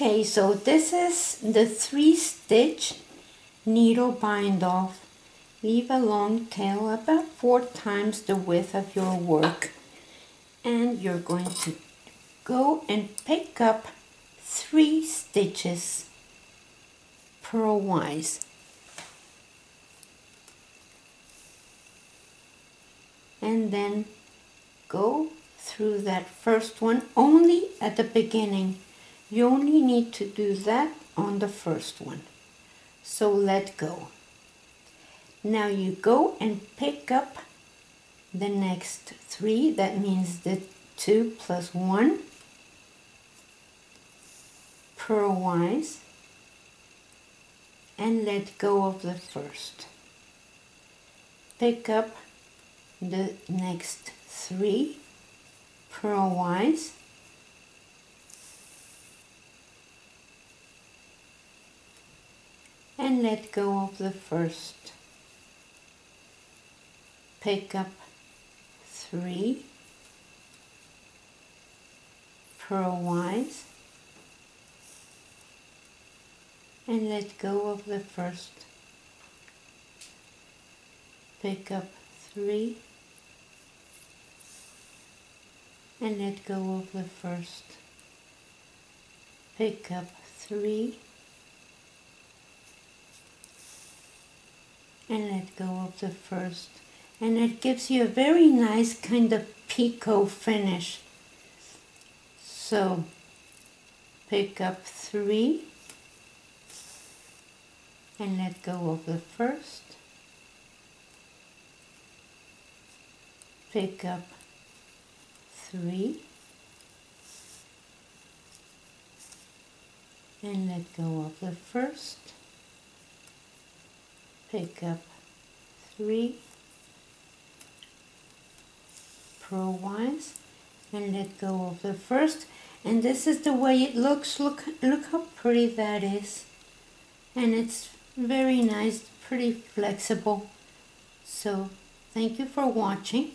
Okay, so this is the 3-stitch needle bind off. Leave a long tail about 4 times the width of your work. And you're going to go and pick up 3 stitches purlwise. And then go through that first one only at the beginning. You only need to do that on the first one. So let go. Now you go and pick up the next 3. That means the 2 plus 1 purlwise, and let go of the first. Pick up the next 3 purlwise, and let go of the first. Pick up 3 purlwise, and let go of the first. Pick up 3 and let go of the first. Pick up 3 and let go of the first. And it gives you a very nice kind of picot finish. So pick up 3 and let go of the first. Pick up 3 and let go of the first. Pick up 3 purlwise and let go of the first. And this is the way it looks. Look how pretty that is. And it's very nice, pretty flexible. So thank you for watching.